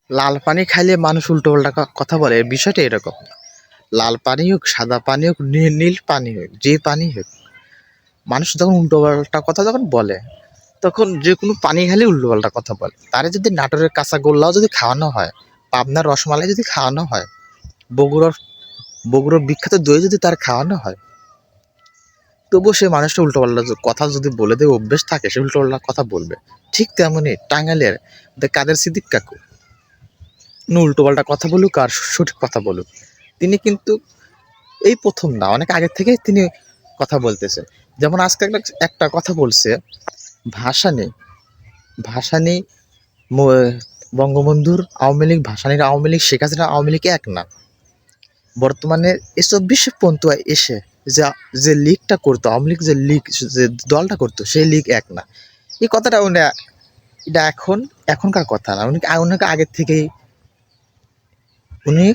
লাল পানি খাইলে মানুষ উল্টো পাল্টা কথা বলে, এর বিষয়টা এরকম। লাল পানি হোক, সাদা পানি হোক, নীল পানি হোক, যে পানি হোক, মানুষ যখন উল্টো পাল্টা কথা যখন বলে, তখন যে কোনো পানি খেলে উল্টো পাল্টা কথা বলে। তারে যদি নাটোরের কাঁচা গোল্লাও যদি খাওয়ানো হয়, পাবনার রসমালাই যদি খাওয়ানো হয়, বগুড়ার বগুড়ার বিখ্যাত দই যদি তার খাওয়ানো হয়, তবুও সে মানুষটা উল্টো পাল্টা কথা যদি বলে দেয়, অভ্যেস থাকে, সে উল্টো পাল্টা কথা বলবে। ঠিক তেমনই টাঙ্গাইলের কাদের সিদ্দিক কাকু উল্টো পাল্টা কথা বলুক আর সঠিক কথা বলুক, তিনি কিন্তু এই প্রথম না, অনেক আগে থেকেই তিনি কথা বলতেছে। যেমন আজকে একটা কথা বলছে, ভাষা নেই, ভাষা নেই, বঙ্গবন্ধুর আওয়ামী লীগ, ভাসানীর আওয়ামী লীগ, শেখ হাসিনার আওয়ামী লীগ এক না। বর্তমানে এই 24 পন্থা এসে যা যে লীগটা করতো, আওয়ামী লীগ যে লীগ, যে দলটা করতো, সেই লীগ এক না। এই কথাটা উনি, এটা এখনকার কথা না, উনি অনেক আগের থেকেই উনি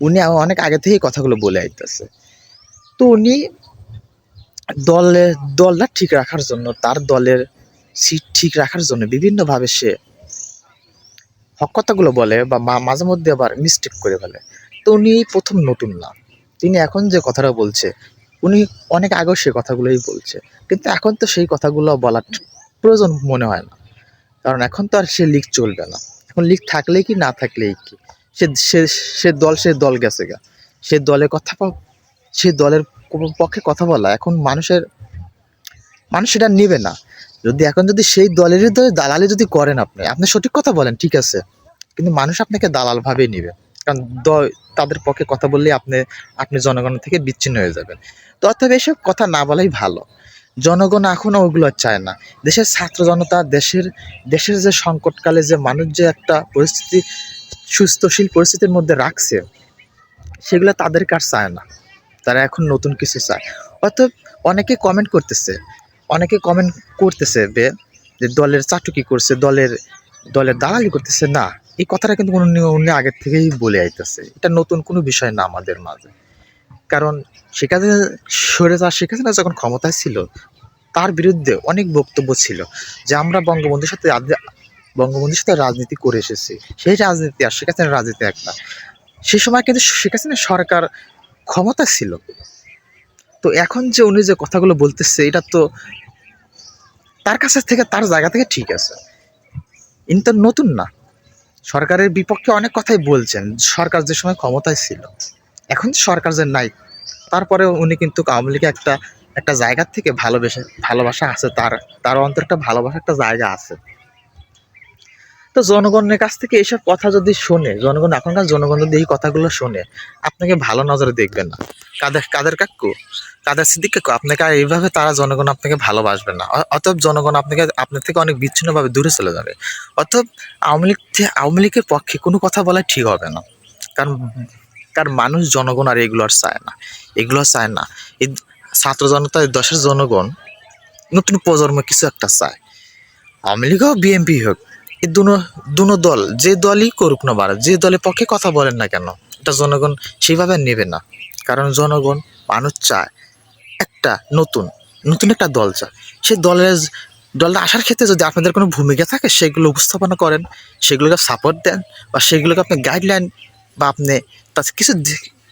উনি অনেক আগে থেকেই কথাগুলো বলে আইতেছে। তো উনি দলটা ঠিক রাখার জন্য, তার দলের সিট ঠিক রাখার জন্য বিভিন্নভাবে সে হক কথাগুলো বলে, বা মাঝে মধ্যে আবার মিস্টেক করে ফেলে। তো উনি প্রথম নতুন না, তিনি এখন যে কথাটা বলছে, উনি অনেক আগেও সে কথাগুলোই বলছে, কিন্তু এখন তো সেই কথাগুলো বলার প্রয়োজন মনে হয় না। কারণ এখন তো আর সে লিগ চলবে না, এখন লিগ থাকলেই কি না থাকলেই কি, সে সে সে দল গেছে গা, সে দলের কথা, সে দলের পক্ষে কথা বলা এখন মানুষ সেটা নেবে না। যদি সেই দলেরই দালালি যদি করেন, আপনি সঠিক কথা বলেন, ঠিক আছে, কিন্তু মানুষ আপনাকে দালাল ভাবেই নিবে। কারণ তাদের পক্ষে কথা বললে আপনি জনগণের থেকে বিচ্ছিন্ন হয়ে যাবেন। তো অর্থাৎ এসব কথা না বলাই ভালো। জনগণ এখনো ওইগুলো চায় না। দেশের ছাত্র জনতা, দেশের যে সংকটকালে যে মানুষ যে একটা পরিস্থিতি, সুস্থশীল পরিস্থিতির মধ্যে রাখছে, সেগুলো তাদের কার চায় না। তারা এখন নতুন কিছু চায়। অর্থাৎ অনেকে কমেন্ট করতেছে, যে দলের চাটুকি করছে, দলের দালালি করতেছে না। এই কথাটা কিন্তু উনি আগের থেকেই বলে আইতেছে, এটা নতুন কোনো বিষয় না আমাদের মাঝে। কারণ সেখানে শেখ হাসিনা যখন ক্ষমতায় ছিল, তার বিরুদ্ধে অনেক বক্তব্য ছিল যে আমরা বঙ্গবন্ধুর সাথে রাজনীতি করে এসেছি, সেই রাজনীতি আর শেখ হাসিনার রাজনীতি এক না। সে সময় কিন্তু শেখ হাসিনার সরকার ক্ষমতা ছিল। তো এখন যে উনি যে কথাগুলো বলতেছে, এটা তো তার কাছে থেকে, তার জায়গা থেকে ঠিক আছে, ইনি তো নতুন না। সরকারের বিপক্ষে অনেক কথাই বলছেন, সরকার যে সময় ক্ষমতায় ছিল। এখন সরকার যে নাই, তারপরে উনি কিন্তু আওয়ামী লীগে একটা জায়গার থেকে ভালোবাসা আছে, তার অন্তর একটা ভালোবাসা, একটা জায়গা আছে। তো জনগণের কাছ থেকে এইসব কথা যদি শোনে, এখনকার জনগণ যদি এই কথাগুলো শোনে, আপনাকে ভালো নজরে দেখবেন না। কাদের সিদ্দিক কাকু, আপনাকে আর এইভাবে তারা জনগণ আপনাকে ভালোবাসবে না। অতএব জনগণ আপনার থেকে অনেক বিচ্ছিন্নভাবে দূরে চলে যাবে। অতএব আওয়ামী লীগের পক্ষে কোনো কথা বলা ঠিক হবে না। কারণ কারণ মানুষ, জনগণ আর এগুলো চায় না। এই ছাত্র জনতা, দেশের জনগণ নতুন প্রজন্ম কিছু একটা চায়। আওয়ামী লীগ হোক, বিএনপি হোক, এই দুনো দল যে দলই করুক না, যে দলের পক্ষে কথা বলেন না কেন, এটা জনগণ সেইভাবে নেবে না। কারণ জনগণ, মানুষ চায় একটা নতুন একটা দল চায়। সেই দলটা আসার ক্ষেত্রে যদি আপনাদের কোনো ভূমিকা থাকে, সেগুলো উপস্থাপনা করেন, সেগুলোকে সাপোর্ট দেন, বা সেগুলোকে আপনি গাইডলাইন, বা আপনি তার কিছু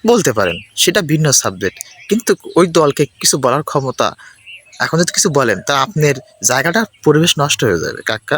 বলতে পারেন, সেটা ভিন্ন সাবজেক্ট। কিন্তু ওই দলকে কিছু বলার ক্ষমতা, এখন যদি কিছু বলেন, তা আপনার জায়গাটা, পরিবেশ নষ্ট হয়ে যাবে কাকা।